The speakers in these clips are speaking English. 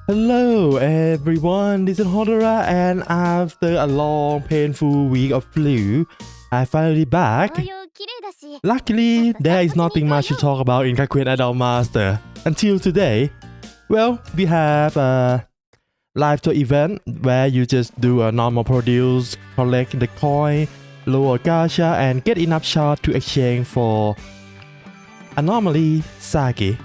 Hello everyone, this is Hodora, and after a long painful week of flu, I finally back. Luckily, there is nothing much to talk about in Kakuen Adult Master until today. Well, we have a live tour event where you just do a normal produce, collect the coin, lower gacha, and get enough shard to exchange for Anomaly Saki.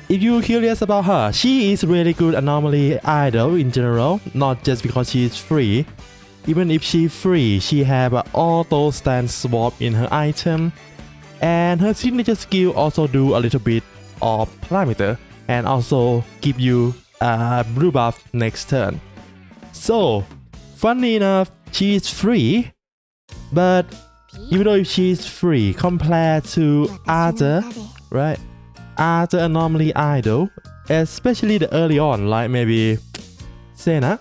If you're curious about her, she is really good anomaly idol in general, not just because she is free. Even if she's free, she have an auto stand swap in her item, and her signature skill also do a little bit of parameter and also give you a blue buff next turn. So, funny enough, she is free, but even though if she's free compared to other, right? Other anomaly idol, especially the early on, like maybe Senna,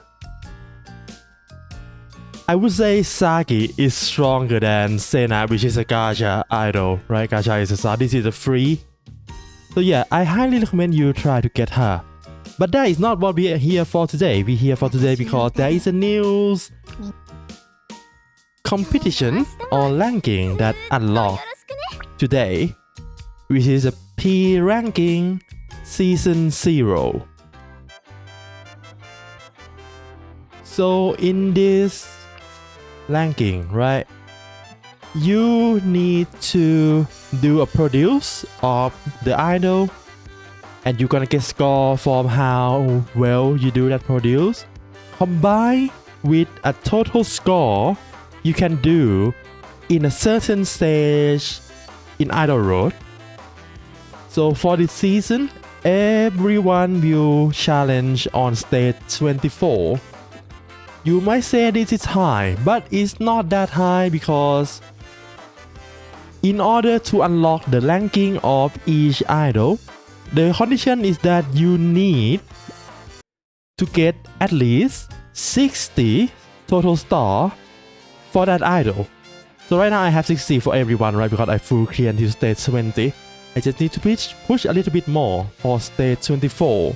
I would say Saki is stronger than Senna, which is a gacha idol, right? Gacha is a star, this is a free. So yeah, I highly recommend you try to get her. But that is not what we are here for today. We're here for today because there is a news competition or ranking that unlocked today, which is a P ranking season 0. So in this ranking, right, you need to do a produce of the idol, and you're gonna get score from how well you do that produce, combined with a total score you can do in a certain stage in Idol Road. So for this season, everyone will challenge on stage 24. You might say this is high, but it's not that high because in order to unlock the ranking of each idol, the condition is that you need to get at least 60 total star for that idol. So right now I have 60 for everyone, right? Because I full clear until stage 20. I just need to push a little bit more for stage 24,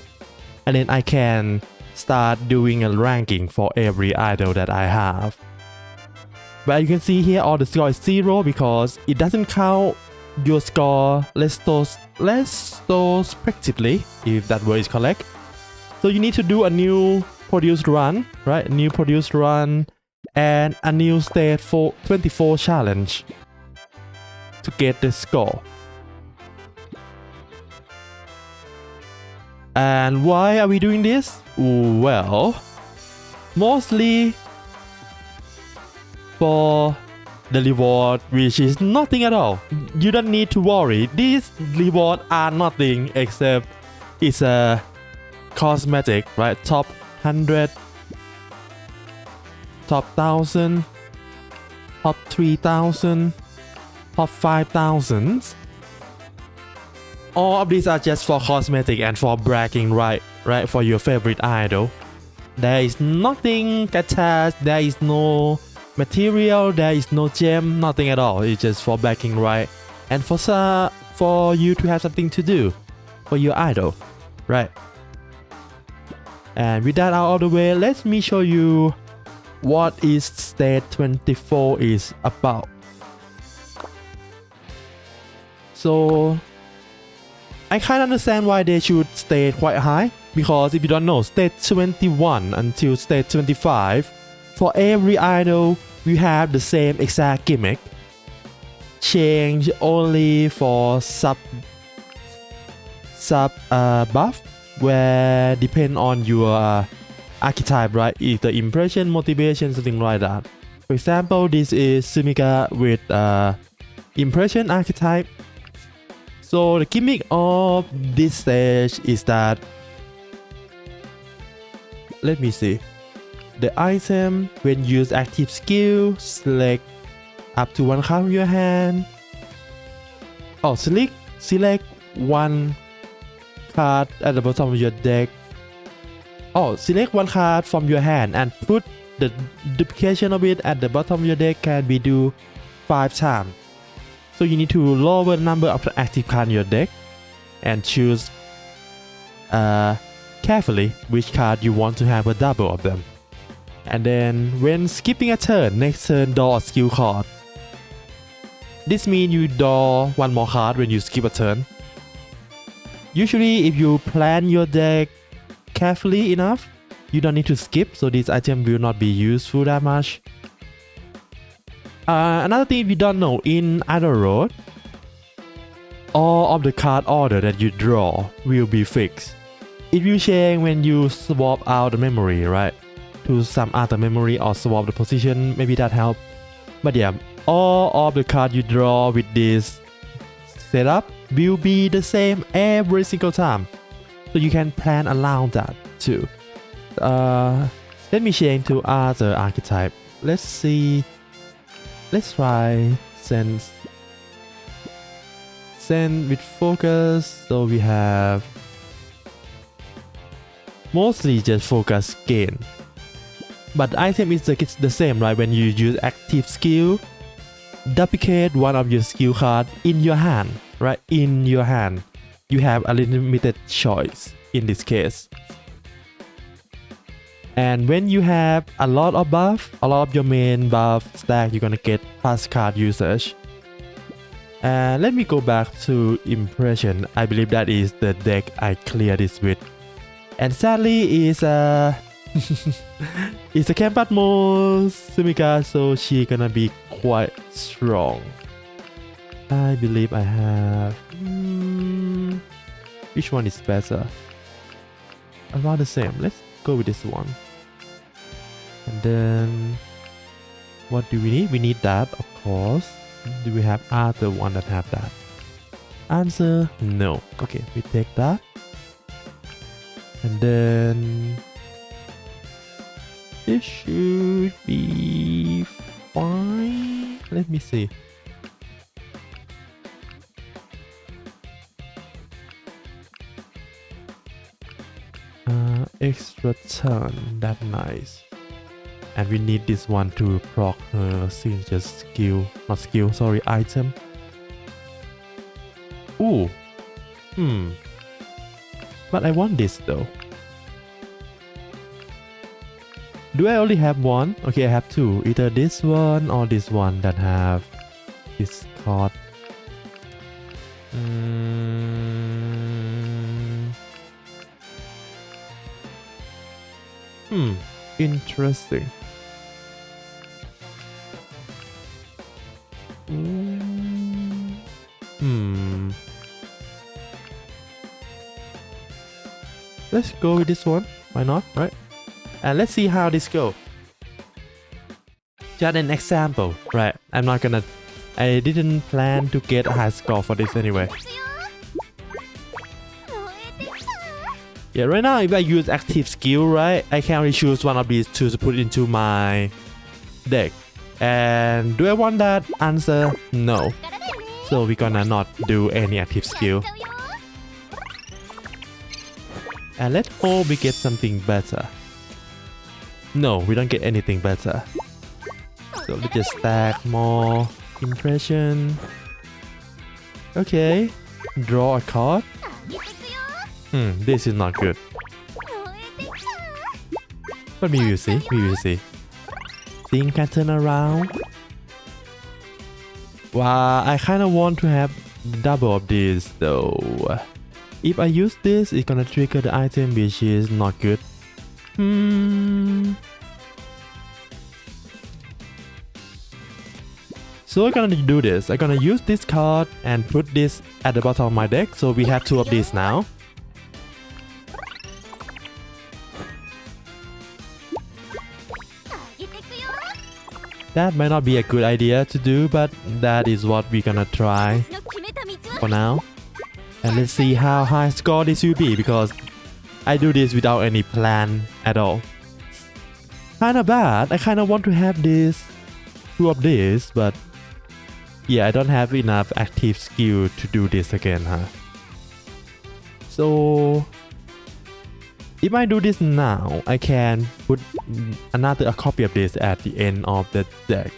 and then I can start doing a ranking for every idol that I have. But you can see here all the score is 0 because it doesn't count your score retrospectively, if that word is correct. So you need to do a new produced run, right? A new produced run and a new stage 24 challenge to get the score. And why are we doing this? Well, mostly for the reward, which is nothing at all. You don't need to worry. These rewards are nothing except it's a cosmetic, right? Top 100, top 1000, top 3000, top 5000. All of these are just for cosmetic and for bragging, right for your favorite idol. There is nothing attached, there is no material, there is no gem, nothing at all. It's just for bragging, right? And for you to have something to do for your idol, right? And with that out of the way, let me show you what is stage 24 is about. So I kind of understand why they should stay quite high, because if you don't know, stage 21 until stage 25, for every idol we have the same exact gimmick, change only for sub buff, where depend on your archetype, right? Either impression, motivation, something like that. For example, this is Sumika with impression archetype. So the gimmick of this stage is that, let me see, the item when use active skill, select up to one card from your hand. Oh, select one card at the bottom of your deck. Oh, select one card from your hand and put the duplication of it at the bottom of your deck can be do 5 times. So you need to lower the number of the active cards in your deck and choose carefully which card you want to have a double of them. And then when skipping a turn, next turn draw a skill card. This means you draw one more card when you skip a turn. Usually if you plan your deck carefully enough, you don't need to skip, so this item will not be useful that much. Another thing if you don't know, in Idle Road, all of the card order that you draw will be fixed. It will change when you swap out the memory, right? To some other memory or swap the position, maybe that helps. But yeah, all of the cards you draw with this setup will be the same every single time. So you can plan around that too. Let me change to other archetype. Let's see. Let's try send with focus. So we have mostly just focus gain. But the item is the same, right? When you use active skill, duplicate one of your skill card in your hand, right? In your hand, you have a limited choice in this case. And when you have a lot of buff, a lot of your main buff stack, you're gonna get plus card usage. And let me go back to impression. I believe that is the deck I clear this with. And sadly is it's a Kenpachi Sumika, so she gonna be quite strong. I believe I have which one is better? Around the same. Let's go with this one. And then what do we need? We need that, of course. Do we have other one that have that? Answer no. Okay, we take that. And then this should be fine. Let me see. Extra turn, that's nice. And we need this one to proc her signature skill, not skill, sorry, item. Ooh. But I want this though. Do I only have one? Okay, I have two. Either this one or this one that have this card. Interesting. Let's go with this one. Why not, right? And let's see how this goes. Just an example, right? I didn't plan to get a high score for this anyway. Yeah, right now if I use active skill, right, I can only choose one of these two to put into my deck. And do I want that? Answer no. So we're gonna not do any active skill. And let's hope we get something better. No, we don't get anything better. So let's just stack more impression. Okay, draw a card. This is not good. But we will see, we will see. Things can turn around. Wow, I kind of want to have double of this though. If I use this, it's gonna trigger the item, which is not good. So I'm gonna do this. I'm gonna use this card and put this at the bottom of my deck. So we have two of these now. That might not be a good idea to do, but that is what we're gonna try for now. And let's see how high score this will be, because I do this without any plan at all. Kinda bad. I kinda want to have this, two of this, but yeah, I don't have enough active skill to do this again, huh? So if I do this now, I can put a copy of this at the end of the deck.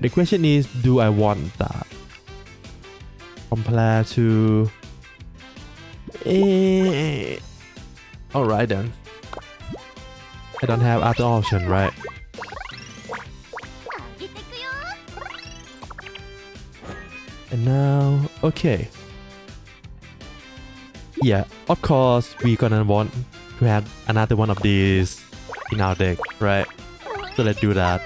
The question is, do I want that? Compared to Alright then. I don't have other option, right? And now, okay. Yeah, of course, we're gonna want to have another one of these in our deck, right? So let's do that.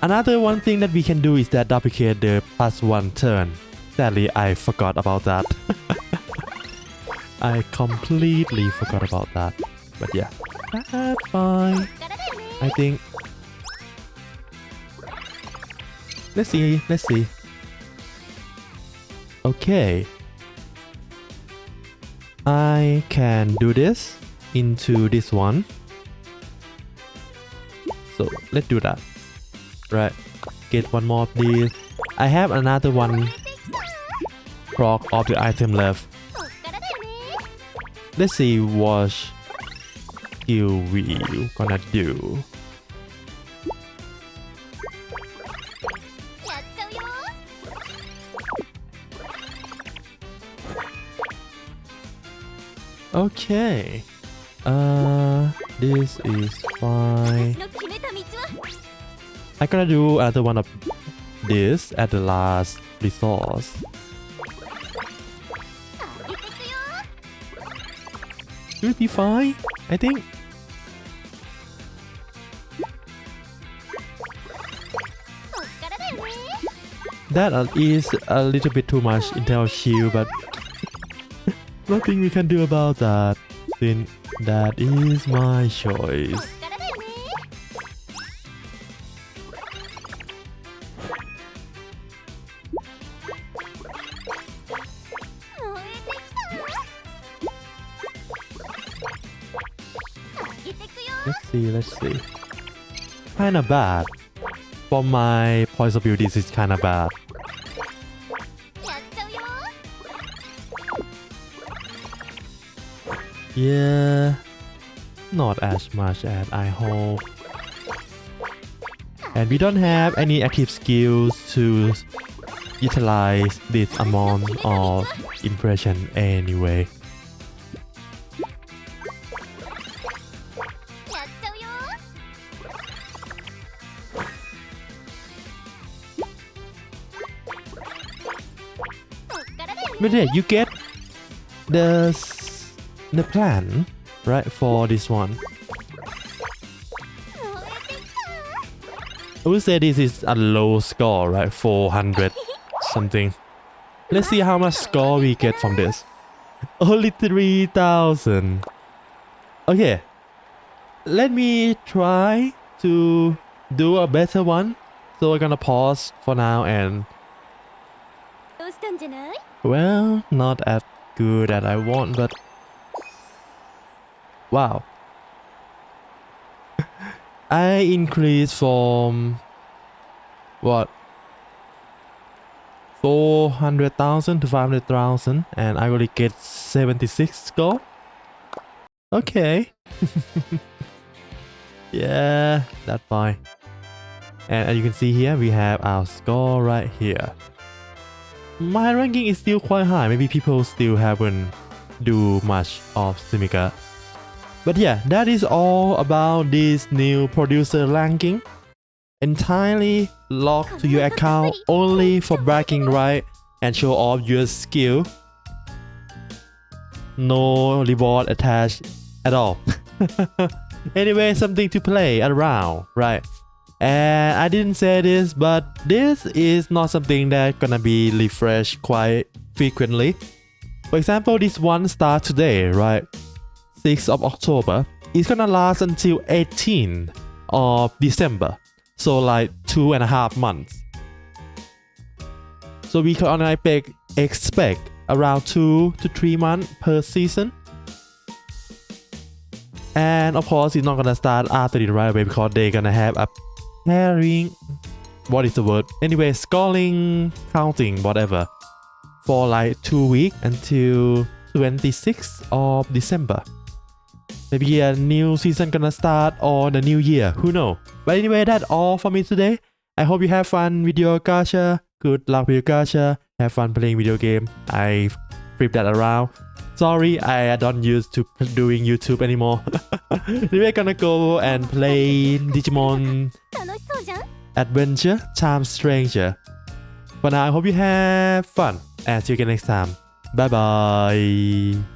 Another one thing that we can do is that duplicate the +1 turn. Sadly, I forgot about that. I completely forgot about that. But yeah, that's fine. I think. Let's see. Okay. I can do this into this one. So let's do that. Right. Get one more of these. I have another one proc of the item left. Let's see what skill we gonna do. Okay. This is fine. I'm gonna do another one of this at the last resource. Should be fine, I think. That is a little bit too much intel shield, but nothing we can do about that. Then that is my choice. Let's see. Kinda bad. From my point of view, this is kinda bad. Yeah, not as much as I hope. And we don't have any active skills to utilize this amount of impression anyway. But yeah, you get the plan, right, for this one. I would say this is a low score, right? 400 something. Let's see how much score we get from this. Only 3,000. Okay. Let me try to do a better one. So we're gonna pause for now and... Well, not as good as I want, but... Wow. I increased from... What? 400,000 to 500,000 and I only get 76 score? Okay. Yeah, that's fine. And as you can see here, we have our score right here. My ranking is still quite high. Maybe people still haven't do much of Simica. But yeah, that is all about this new producer ranking. Entirely locked to your account only for bragging right and show off your skill. No reward attached at all. Anyway, something to play around, right? And I didn't say this, but this is not something that's gonna be refreshed quite frequently. For example, this one starts today, right? 6th of October. It's gonna last until 18th of December. So like 2.5 months. So we can expect around 2 to 3 months per season. And of course, it's not gonna start after it right away because they're gonna have a pairing, what is the word? Anyway, scoring, counting, whatever, for like 2 weeks until 26th of December. Maybe a new season gonna start on the new year, who knows? But anyway, that's all for me today. I hope you have fun with your gacha. Good luck with your gacha. Have fun playing video game. I flip that around. Sorry, I don't use to doing YouTube anymore. We're gonna go and play Digimon 楽しそうじゃん Adventure Time Stranger. For now, I hope you have fun and see you again next time. Bye bye.